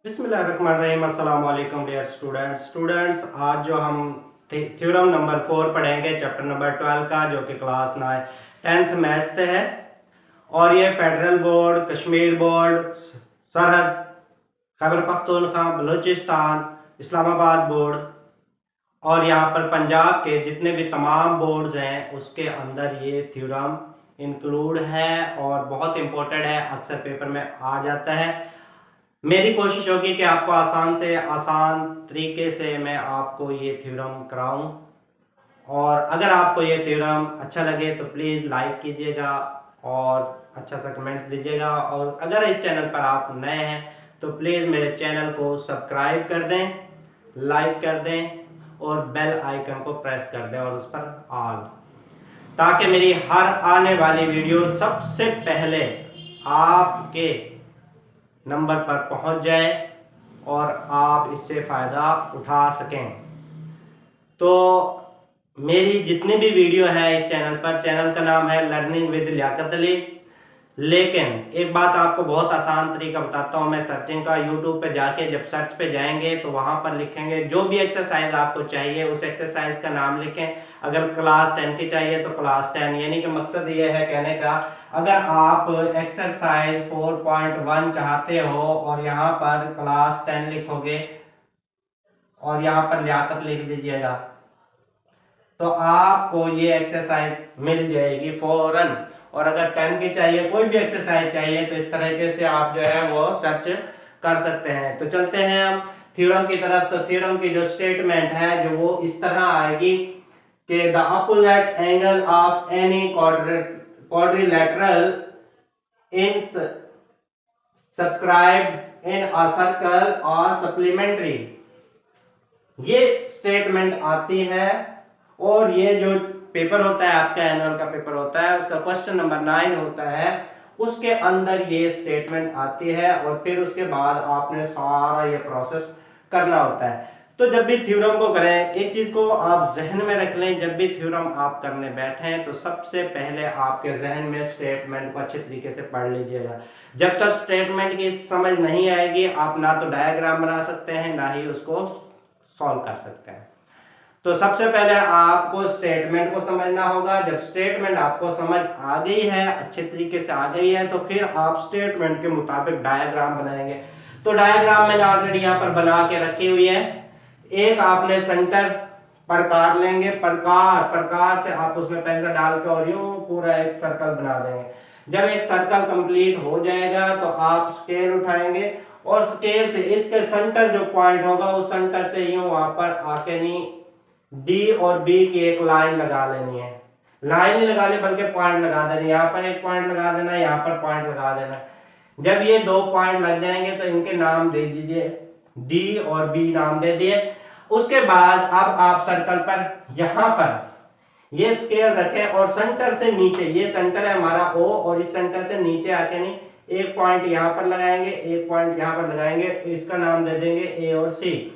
बिस्मिल्लाहिर्रहमानिर्रहीम। अस्सलाम वालेकुम डियर स्टूडेंट्स। आज जो हम थ्योरम नंबर 4 पढ़ेंगे चैप्टर नंबर 12 का, जो कि क्लास 9 10th मैथ से है। और ये फेडरल बोर्ड, कश्मीर बोर्ड, सरहद, खैबर पख्तूनख्वा, बलूचिस्तान, इस्लामाबाद बोर्ड और यहाँ पर पंजाब के जितने भी तमाम बोर्ड्स हैं उसके अंदर ये थ्योरम इंक्लूड है और बहुत इम्पोर्टेंट है, अक्सर पेपर में आ जाता है। मेरी कोशिश होगी कि आपको आसान से आसान तरीके से मैं आपको ये थ्योरम कराऊं। और अगर आपको ये थ्योरम अच्छा लगे तो प्लीज़ लाइक कीजिएगा और अच्छा सा कमेंट दीजिएगा। और अगर इस चैनल पर आप नए हैं तो प्लीज़ मेरे चैनल को सब्सक्राइब कर दें, लाइक कर दें और बेल आइकन को प्रेस कर दें और उस पर ऑल, ताकि मेरी हर आने वाली वीडियो सबसे पहले आपके नंबर पर पहुंच जाए और आप इससे फ़ायदा उठा सकें। तो मेरी जितनी भी वीडियो है इस चैनल पर, चैनल का नाम है लर्निंग विद लियाकत अली। लेकिन एक बात आपको बहुत आसान तरीका बताता हूँ मैं सर्चिंग का। यूट्यूब पे जाके जब सर्च पे जाएंगे तो वहाँ पर लिखेंगे जो भी एक्सरसाइज आपको चाहिए उस एक्सरसाइज का नाम लिखें। अगर क्लास 10 की चाहिए तो क्लास 10, यानी कि मकसद ये है कहने का, अगर आप एक्सरसाइज 4.1 चाहते हो और यहाँ पर क्लास 10 लिखोगे और यहाँ पर लियाकत लिख दीजिएगा तो आपको ये एक्सरसाइज मिल जाएगी फौरन। और अगर 10 की चाहिए, कोई भी एक्सरसाइज चाहिए, तो इस तरीके से आप जो है वो सर्च कर सकते हैं। तो चलते हैं हम थ्योरम की तरफ। तो थ्योरम की जो स्टेटमेंट है जो वो इस तरह आएगी कि the opposite angle of any quadrilateral in subscribed in a circle और सप्लीमेंट्री, ये स्टेटमेंट आती है। और ये जो पेपर होता है आपका, एनुअल का पेपर होता है, उसका क्वेश्चन नंबर 9 होता है, उसके अंदर ये स्टेटमेंट आती है और फिर उसके बाद आपने सारा ये प्रोसेस करना होता है। तो जब भी थ्योरम को करें, एक चीज को आप जहन में रख लें, जब भी थ्योरम आप करने बैठें तो सबसे पहले आपके जहन में स्टेटमेंट को अच्छे तरीके से पढ़ लीजिएगा। जब तक स्टेटमेंट की समझ नहीं आएगी आप ना तो डायग्राम बना सकते हैं ना ही उसको सॉल्व कर सकते हैं। तो सबसे पहले आपको स्टेटमेंट को समझना होगा। जब स्टेटमेंट आपको समझ आ गई है, अच्छे तरीके से आ गई है, तो फिर आप स्टेटमेंट के मुताबिक डायग्राम बनाएंगे। तो डायग्राम मैंने ऑलरेडी यहाँ पर बना के रखी हुई है। एक आपने सेंटर प्रकार लेंगे, प्रकार से आप उसमें पेंसिल डाल के और यूं पूरा एक सर्कल बना देंगे। जब एक सर्कल कंप्लीट हो जाएगा तो आप स्केल उठाएंगे और स्केल से इसके सेंटर जो पॉइंट होगा उस सेंटर से यूं वहां पर आके नहीं डी और बी की एक लाइन लगा लेनी है। लाइन नहीं लगा ली बल्कि पॉइंट लगा देना। यहाँ पर एक पॉइंट लगा देना, यहाँ पर पॉइंट लगा देना। जब ये दो पॉइंट लग जाएंगे तो इनके नाम दे दीजिए, डी और बी नाम दे दिए। उसके बाद अब आप सर्कल पर यहाँ पर ये स्केल रखें और सेंटर से नीचे, ये सेंटर है हमारा ओ, और इस सेंटर से नीचे आके नहीं एक पॉइंट यहाँ पर लगाएंगे, एक पॉइंट यहाँ पर लगाएंगे, इसका नाम दे देंगे ए और सी।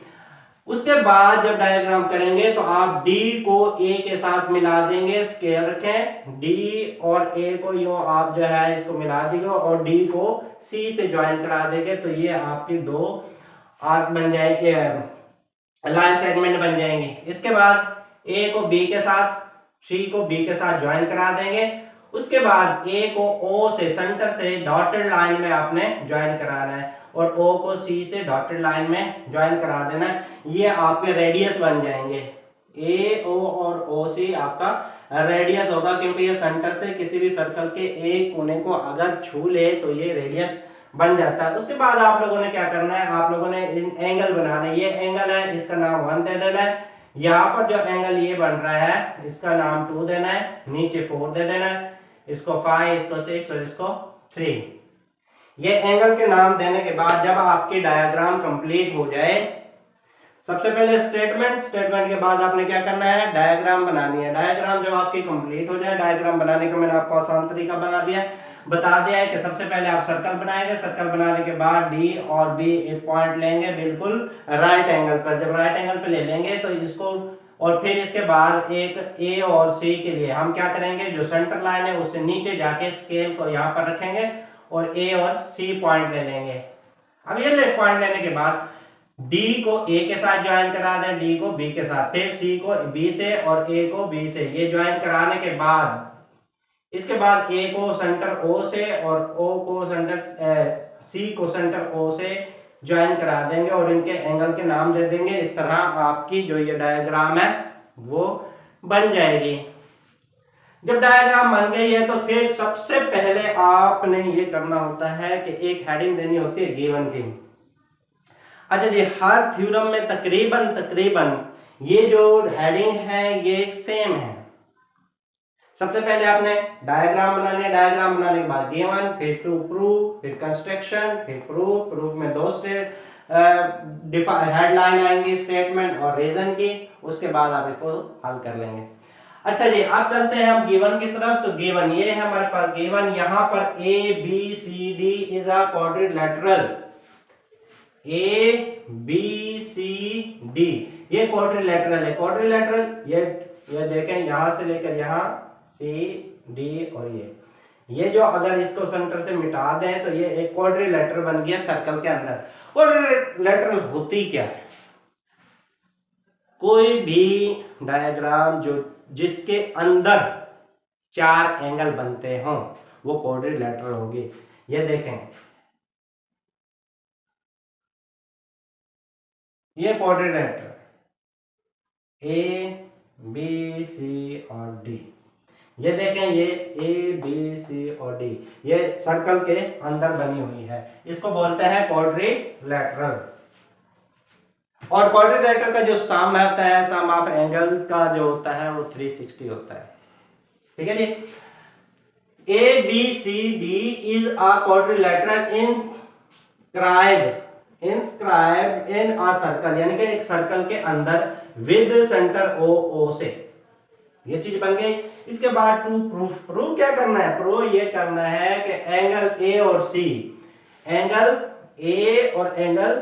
उसके बाद जब डायग्राम करेंगे तो आप D को A के साथ मिला देंगे, स्केल रखें, D और A को यूं आप जो है इसको मिला देंगे और D को C से ज्वाइन करा देंगे। तो ये आपकी दो आर्क बन जाएंगे, लाइन सेगमेंट बन जाएंगी। इसके बाद A को B के साथ, C को B के साथ ज्वाइन करा देंगे। उसके बाद A को O से, सेंटर से डॉटेड लाइन में आपने ज्वाइन कराना है और O को C से डॉटेड लाइन में ज्वाइन करा देना है। ये आपके रेडियस बन जाएंगे। A, O और OC आपका रेडियस होगा, क्योंकि ये सेंटर से किसी भी सर्कल के एक कोने को अगर छू ले तो ये रेडियस बन जाता है। उसके बाद आप लोगों ने क्या करना है, आप लोगों ने एंगल बनाना है। ये एंगल है, इसका नाम 1 दे देना है। यहाँ पर जो एंगल ये बन रहा है इसका नाम 2 देना है, नीचे 4 दे देना है, इसको 5, इसको 6 और इसको 3। ये एंगल के नाम देने के बाद जब आपकी डायग्राम कंप्लीट हो जाए, सबसे पहले स्टेटमेंट के बाद आपने क्या करना है, डायग्राम बनानी है। डायग्राम जब आपकी कंप्लीट हो जाए, डायग्राम बनाने का मैंने आपको आसान तरीका बता दिया है कि सबसे पहले आप सर्कल बनाएंगे। सर्कल बनाने के बाद डी और बी एक पॉइंट लेंगे बिल्कुल राइट एंगल पर। जब राइट एंगल पर ले लेंगे तो इसको, और फिर इसके बाद एक ए और सी के लिए हम क्या करेंगे, जो सेंटर लाइन है उससे नीचे जाके स्केल को यहाँ पर रखेंगे और ए और सी पॉइंट ले लेंगे। अब ये पॉइंट लेने के बाद डी को ए के साथ ज्वाइन करा दें, डी को बी के साथ, फिर सी को बी से और ए को बी से, ये ज्वाइन कराने के बाद इसके बाद ए को सेंटर ओ से और ओ को सेंटर सी को सेंटर ओ से ज्वाइन करा देंगे और इनके एंगल के नाम दे देंगे। इस तरह आपकी जो ये डायग्राम है वो बन जाएगी। जब डायग्राम बन गई है तो फिर सबसे पहले आपने ये करना होता है कि एक हेडिंग देनी होती है गिवन की। अच्छा जी, हर थ्योरम में तकरीबन ये जो हेडिंग है ये सेम है। सबसे पहले आपने डायग्राम बनानी है, डायग्राम बनाने के बाद गिवन, फिर टू प्रूव, फिर कंस्ट्रक्शन, फिर प्रूफ। प्रूफ में दो स्टेट हेडलाइन आएंगी, स्टेटमेंट और रीजन की, उसके बाद आप इसको हल कर लेंगे। अच्छा जी, अब चलते हैं हम गिवन की तरफ। तो गिवन ये है हमारे पास, गिवन यहाँ पर A B C D is a quadrilateral, A B C D ये क्वाड्रिलैटरल है। क्वाड्रिलैटरल ये देखें, यहां से लेकर यहां सी डी और ये जो अगर इसको सेंटर से मिटा दें तो ये एक क्वाड्रिलैटरल बन गया सर्कल के अंदर। क्वाड्रिलैटरल होती क्या है? कोई भी डायग्राम जो जिसके अंदर चार एंगल बनते हों वो क्वाड्रिलैटरल होगी। ये देखें, ये क्वाड्रिलैटरल ए बी सी और डी, ये देखें ये ए बी सी और डी ये सर्कल के अंदर बनी हुई है, इसको बोलते हैं क्वाड्रिलैटरल। और क्वाड्रिलैटरल का जो सम होता है, सम ऑफ एंगल्स का जो होता है वो 360 होता है। ठीक है जी। A B C D is a quadrilateral inscribed in a circle, यानी कि एक सर्कल के अंदर विद सेंटर ओ से, ये चीज बन गई। इसके बाद टू प्रूफ क्या करना है? प्रूफ ये करना है कि एंगल ए और सी, एंगल ए और एंगल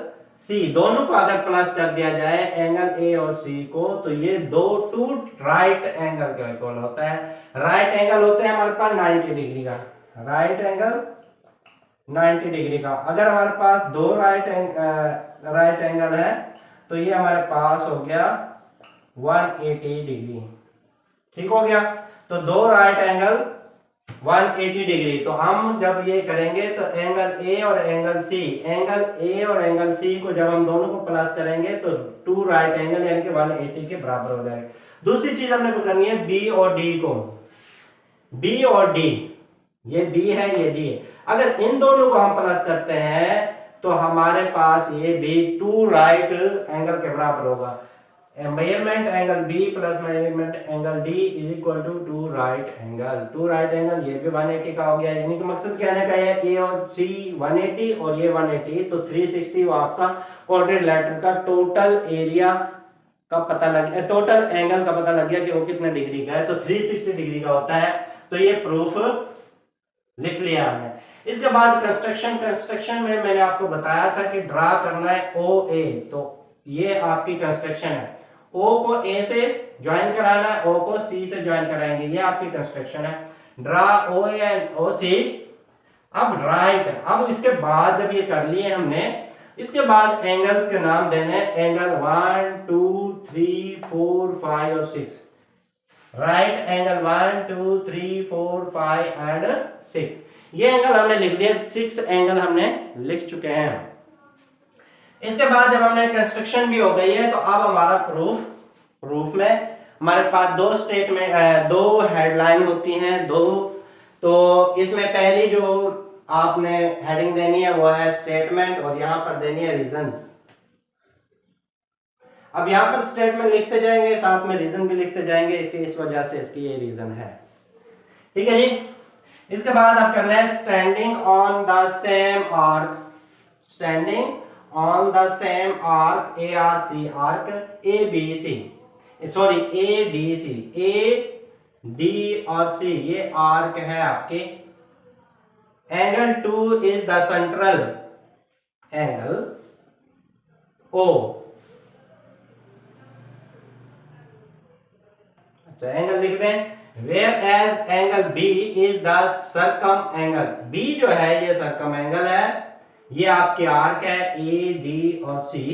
सी दोनों को अगर प्लस कर दिया जाए एंगल ए और सी को, तो ये टू राइट एंगल का इक्वल होता है। राइट एंगल होते हैं हमारे पास 90 डिग्री का, राइट एंगल 90 डिग्री का। अगर हमारे पास दो राइट एंगल है तो ये हमारे पास हो गया 180 डिग्री। ठीक हो गया। तो दो राइट एंगल 180 डिग्री। तो हम जब ये करेंगे तो एंगल ए और एंगल सी को जब हम दोनों को प्लस करेंगे तो टू राइट एंगल यानी कि 180 के बराबर हो जाएगा। दूसरी चीज हमने करनी है बी और डी को, बी और डी, ये बी है ये डी है, अगर इन दोनों को हम प्लस करते हैं तो हमारे पास ये भी टू राइट एंगल के बराबर होगा। Measurement angle B plus measurement angle D is equal to two right angle. Two right angle ये भी 180 का हो गया, यानी कि मकसद कहने का है ए और सी 180 और ये 180, तो 360 वो आपका क्वाड्रिलैटरल का टोटल एरिया का पता लग गया, टोटल एंगल का पता लग गया कि वो कितने डिग्री का है, तो 360 डिग्री का होता है। तो ये प्रूफ लिख लिया हमने। इसके बाद कंस्ट्रक्शन में मैंने आपको बताया था कि ड्रा करना है ओ ए, तो ये आपकी कंस्ट्रक्शन है। ओ को ए से ज्वाइन कराना है, ओ को सी से ज्वाइन कराएंगे, ये आपकी कंस्ट्रक्शन है। ड्रा ओ ए एंड ओ सी। अब राइट, अब इसके बाद जब ये कर लिए हमने, इसके बाद एंगल्स के नाम देने, एंगल 1 2 3 4 5 और 6। राइट एंगल 1 2 3 4 5 एंड 6, ये एंगल हमने लिख दिए, 6 एंगल हमने लिख चुके हैं। इसके बाद जब हमने कंस्ट्रक्शन भी हो गई है तो अब हमारा प्रूफ में हमारे पास दो स्टेटमेंट, दो हेडलाइन होती हैं, दो। तो इसमें पहली जो आपने हेडिंग देनी है वो है स्टेटमेंट और यहां पर देनी है रीजन। अब यहां पर स्टेटमेंट लिखते जाएंगे, साथ में रीजन भी लिखते जाएंगे, इस वजह से इसकी ये रीजन है। ठीक है जी। इसके बाद आप करना है standing on the same arc, standing on the same arc ARC, arc ABC, sorry ADC, A D और C ये आर्क है आपके। Angle 2 is the central angle O। अच्छा, एंगल लिख दें। Whereas angle B is the circum angle, B जो है ये सर्कम एंगल है, ये आपके आर्क है ए डी और C,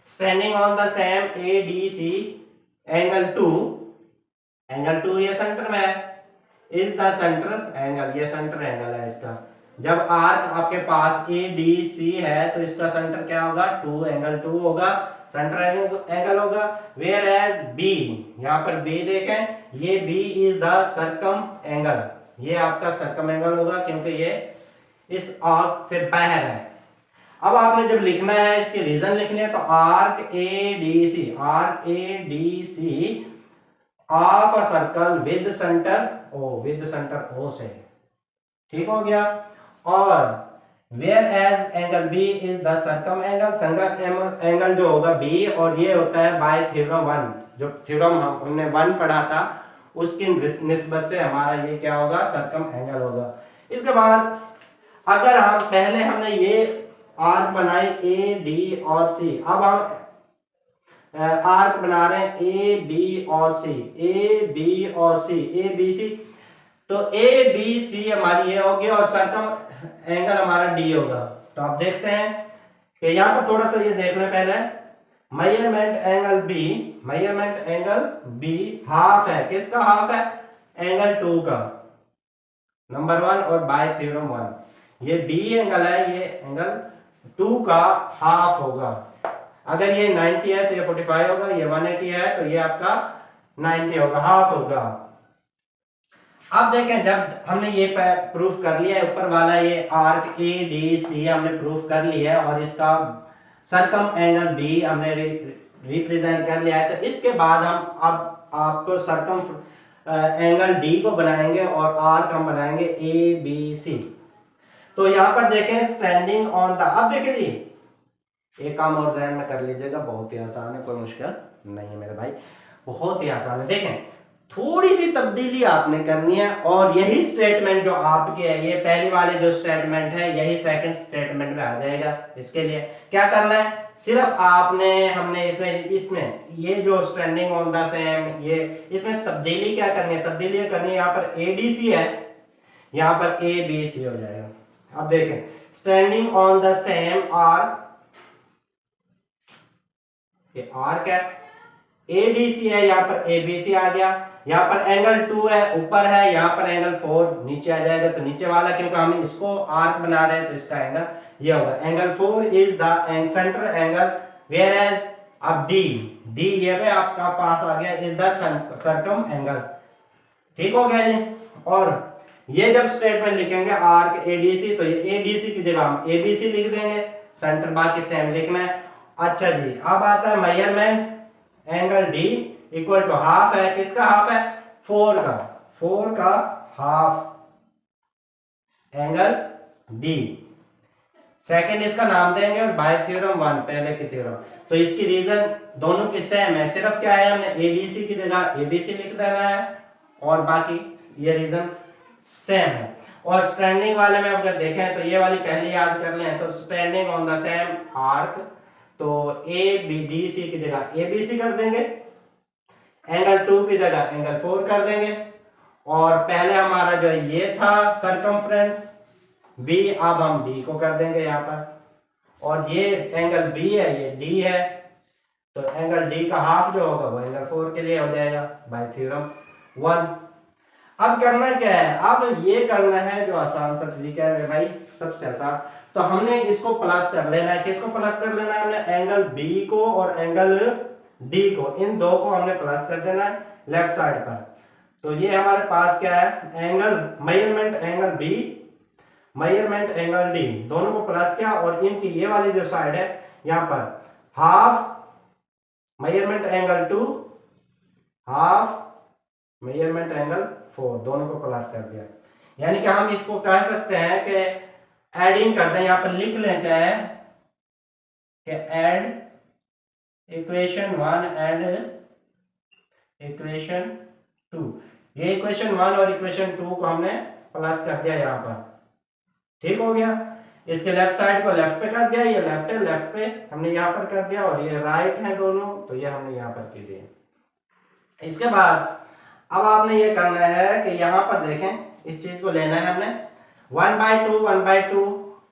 standing on the same A D C angle 2 ये सेंटर में है, इज द सेंटर एंगल, ये सेंटर एंगल है इसका। जब आर्क आपके पास ए डी सी है तो इसका सेंटर क्या होगा, 2 एंगल 2 होगा, सेंटर एंगल होगा। वेयर एज बी, यहाँ पर बी देखें, ये B is the circum angle, ये आपका सर्कम एंगल होगा क्योंकि ये इस आर्क से बाहर है। अब आपने जब लिखना है इसके रीजन लिखने हैं तो arc A D C, arc A D C of a circle with centre O से, ठीक हो गया। और where as angle B is the circum angle, circum angle जो होगा बी, और ये होता है बाय थ्योरम 1, जो थ्योरम हमने 1 पढ़ा था उसकी निस्बत से हमारा ये क्या होगा, सर्कम एंगल होगा। इसके बाद अगर हम पहले हमने ये आर्क बनाई ए डी और सी, अब हम आर्क बना रहे हैं ए बी और सी, ए बी और सी, ए बी सी, तो ए बी सी हमारी ये होगी और सर्कम एंगल हमारा डी होगा। तो आप देखते हैं कि यहाँ पर थोड़ा सा ये देख लें पहले, मेजरमेंट एंगल बी हाफ है, किसका हाफ है, एंगल 2 का, नंबर 1 और बाय थ्योरम 1, ये बी एंगल है, ये एंगल 2 का हाफ होगा। अगर ये 90 है तो ये 45 होगा, ये 180 है तो ये आपका 90 होगा, हाफ होगा। अब देखें जब हमने ये प्रूफ कर लिया है, ऊपर वाला ये आर्क ए डी सी हमने प्रूफ कर लिया है और इसका सर्कम एंगल बी हमने रिप्रेजेंट कर लिया है, तो इसके बाद हम अब आपको सर्कम एंगल डी को बनाएंगे और आर्क हम बनाएंगे ए बी सी। तो यहाँ पर देखें स्टैंडिंग ऑन द, अब देखें जी एक काम और ध्यान में कर लीजिएगा, बहुत ही आसान है, कोई मुश्किल नहीं है मेरे भाई, बहुत ही आसान है। देखें थोड़ी सी तब्दीली आपने करनी है और यही स्टेटमेंट जो आपके है, ये पहली वाले जो स्टेटमेंट है यही सेकंड स्टेटमेंट में आ जाएगा। इसके लिए क्या करना है, सिर्फ आपने हमने इसमें ये जो स्टैंडिंग ऑन द सेम, ये इसमें तब्दीली क्या करनी है, तब्दीली करनी है, यहाँ पर ए डी सी है, यहाँ पर ए बी सी हो जाएगा। अब देखें standing on the same arc, ये आर्क है, एडीसी है, यहाँ पर एबीसी आ गया, यहाँ पर एंगल 2 है ऊपर है, यहाँ पर एंगल 4 नीचे आ जाएगा, तो नीचे वाला क्योंकि हम इसको आर्क बना रहे हैं तो इसका एंगल ये होगा, angle 4 is the centre angle, where as अब डी ये भी आपका पास आ गया, इज द सर्कम एंगल, ठीक हो गया जी। और ये जब स्टेटमेंट लिखेंगे आर्क एडीसी, तो ये एडीसी की जगह हम एबीसी लिख देंगे, सेंटर बाकी सेम लिखना है। अच्छा जी, अब आता है measurement angle D equal to half है, किसका हाफ है, 4 का हाफ एंगल डी, सेकंड इसका नाम देंगे और बाय थ्योरम 1 पहले की थ्योरम, तो इसकी रीजन दोनों की सेम है, सिर्फ क्या है हमने एडीसी की जगह एबीसी लिख देना है और बाकी ये रीजन सेम है। और स्टैंडिंग वाले में अगर देखें तो ये वाली पहले याद कर लें, तो standing on the same arc, तो ए बी डी सी की जगह ए बी सी कर देंगे, एंगल 2 की जगह एंगल 4 कर देंगे, और पहले हमारा जो ये था सरकमफ्रेंस बी, अब हम डी को कर देंगे यहाँ पर, और ये एंगल बी है ये डी है, तो एंगल डी का हाफ जो होगा वो एंगल 4 के लिए हो जाएगा बाय थ्योरम 1। अब करना क्या है, अब ये करना है जो आसान सा तरीका है भाई, सबसे आसान, तो हमने इसको प्लस कर लेना है, किसको प्लस कर लेना है, हमने एंगल बी को और एंगल डी को, इन दो को हमने प्लस कर देना है लेफ्ट साइड पर। तो ये हमारे पास क्या है, angle measurement angle B, measurement angle D, दोनों को प्लस किया और इनकी ये वाली जो साइड है यहाँ पर half measurement angle 2, half measurement angle 4, दोनों को प्लस कर दिया। यानी कि हम इसको कह सकते हैं कि एडिंग कर दें, यहाँ पर लिख लें चाहे कि एड इक्वेशन 1 एंड इक्वेशन 2, ये इक्वेशन 1 और इक्वेशन 2 को हमने प्लस कर दिया यहाँ पर, ठीक हो गया। इसके लेफ्ट साइड को लेफ्ट पे कर दिया, ये लेफ्ट है, लेफ्ट पे हमने यहाँ पर कर दिया, और ये राइट है दोनों, तो ये हमने यहाँ पर कर दिया। इसके बाद अब आपने ये करना है कि यहाँ पर देखें, इस चीज को लेना है हमने 1/2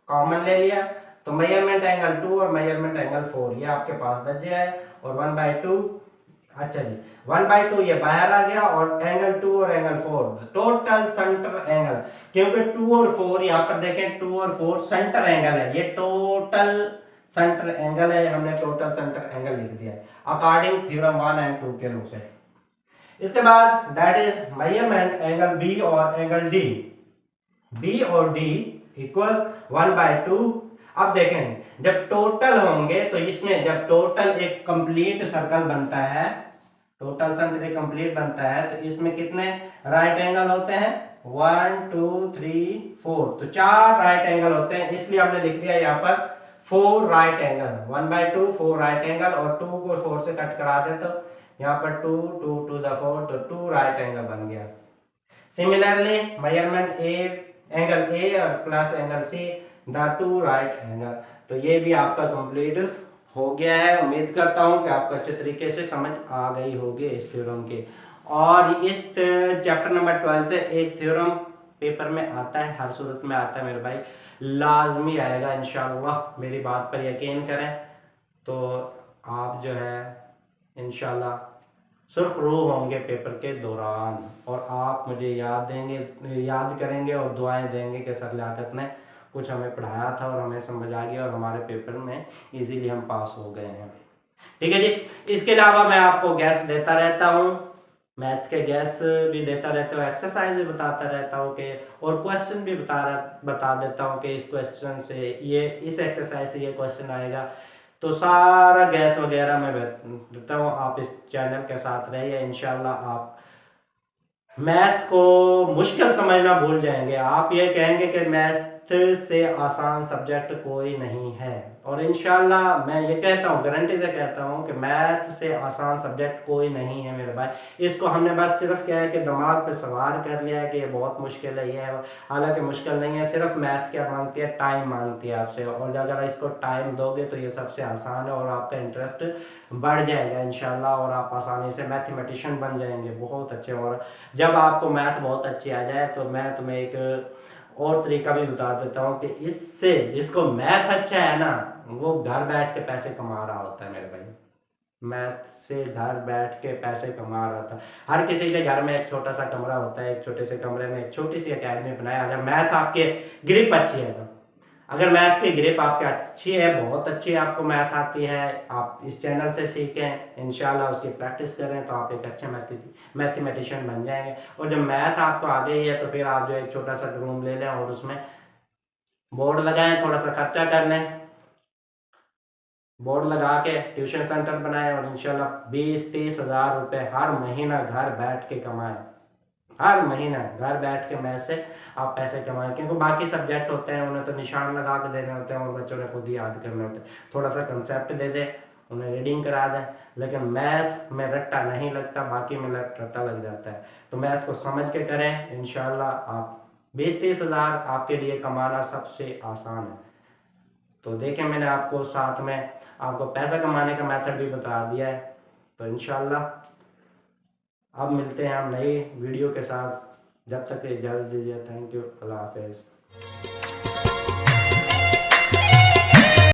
कॉमन ले लिया, तो मेजरमेंट एंगल 2 और मेजरमेंट एंगल 4 ये आपके पास बच गया है, और 1/2, अच्छा जी 1/2 ये बाहर आ गया, और एंगल 2 और एंगल 4 टोटल सेंटर एंगल, क्योंकि 2 और 4 यहाँ पर देखें 2 और 4 सेंटर एंगल है, ये टोटल सेंटर एंगल है, हमने टोटल सेंटर एंगल लिख दिया है अकॉर्डिंग थ्योरम 1 एंड 2 के रूप से। इसके बाद that is measurement angle B और एंगल डी, बी और डी इक्वल 1/2। अब देखें जब टोटल होंगे तो इसमें जब टोटल एक कंप्लीट सर्कल बनता है, टोटल सर्कल एक कंप्लीट बनता है, तो इसमें कितने राइट एंगल होते हैं 1 2 3 4, तो 4 राइट एंगल होते हैं, इसलिए हमने लिख दिया यहाँ पर 4 राइट एंगल, 1/2 4 राइट एंगल, और 2 को 4 से कट करा दे तो यहाँ पर 2 2 to the 4, तो 2 राइट एंगल बन गया। Similarly measurement A angle A और plus angle C the 2 right angle, तो ये भी आपका कंप्लीट हो गया है। उम्मीद करता हूँ कि आपको अच्छे तरीके से समझ आ गई होगी इस थ्योरम के। और इस चैप्टर नंबर 12 से एक थ्योरम पेपर में आता है, हर सूरत में आता है मेरे भाई, लाजमी आएगा इंशाल्लाह, मेरी बात पर यकीन करें, तो आप जो है इंशाल्लाह सुरखरू होंगे पेपर के दौरान, और आप मुझे याद देंगे, याद करेंगे और दुआएं देंगे कि सर लियाकत ने कुछ हमें पढ़ाया था और हमें समझ आ गया और हमारे पेपर में इजीली हम पास हो गए हैं। ठीक है जी। इसके अलावा मैं आपको गैस देता रहता हूँ, मैथ के गैस भी देता रहता हूँ, एक्सरसाइज भी बताता रहता हूँ कि, और क्वेश्चन भी बता देता हूँ कि इस क्वेश्चन से ये, इस एक्सरसाइज से ये क्वेश्चन आएगा, तो सारा गैस वगैरह मैं देता हूँ। आप इस चैनल के साथ रहिए, इंशाल्लाह आप मैथ को मुश्किल समझना भूल जाएंगे, आप ये कहेंगे कि मैथ से आसान सब्जेक्ट कोई नहीं है, और इंशाल्लाह मैं ये कहता हूँ, गारंटी से कहता हूँ कि मैथ से आसान सब्जेक्ट कोई नहीं है मेरे भाई। इसको हमने बस सिर्फ क्या है कि दिमाग पे सवार कर लिया है कि ये बहुत मुश्किल है, ये है, हालांकि मुश्किल नहीं है, सिर्फ मैथ क्या मांगती है, टाइम मांगती है आपसे, और अगर इसको टाइम दोगे तो ये सबसे आसान है, और आपका इंटरेस्ट बढ़ जाएगा इंशाल्लाह, और आप आसानी से मैथमेटिशियन बन जाएंगे बहुत अच्छे। और जब आपको मैथ बहुत अच्छी आ जाए तो मैं तुम्हें एक और तरीका भी बता देता हूँ कि इससे, जिसको मैथ अच्छा है ना, वो घर बैठ के पैसे कमा रहा होता है मेरे भाई, मैथ से घर बैठ के पैसे कमा रहा था। हर किसी के घर में एक छोटा सा कमरा होता है, एक छोटे से कमरे में एक छोटी सी एकेडमी बनाए, अगर मैथ आपके ग्रिप अच्छी है तो, अगर मैथ की ग्रिप आपकी अच्छी है, बहुत अच्छी आपको मैथ आती है, आप इस चैनल से सीखें, इंशाल्लाह उसकी प्रैक्टिस करें, तो आप एक अच्छे मैथमेटिशियन बन जाएंगे। और जब मैथ आपको आ गई है तो फिर आप जो एक छोटा सा रूम ले लें और उसमें बोर्ड लगाएं, थोड़ा सा खर्चा कर लें, बोर्ड लगा के ट्यूशन सेंटर बनाएं, और इंशाल्लाह 20-30 हज़ार रुपये हर महीना घर बैठ के कमाएं, हर महीना घर बैठ के मैथ से आप पैसे कमाएं, क्योंकि बाकी सब्जेक्ट होते हैं उन्हें तो निशान लगा के देने होते हैं और बच्चों ने खुद ही याद करने होते हैं, थोड़ा सा कंसेप्ट दे दें, उन्हें रीडिंग करा दें, लेकिन मैथ में रट्टा नहीं लगता, बाकी में रट्टा लग जाता है। तो मैथ को समझ के करें, इंशाल्लाह आप 20-30 हज़ार आपके लिए कमाना सबसे आसान है। तो देखें मैंने आपको साथ में आपको पैसा कमाने का मेथड भी बता दिया है, तो इंशाल्लाह अब मिलते हैं हम नई वीडियो के साथ, जब तक इजाज़त दीजिए, थैंक यू, अल्लाह हाफिज़।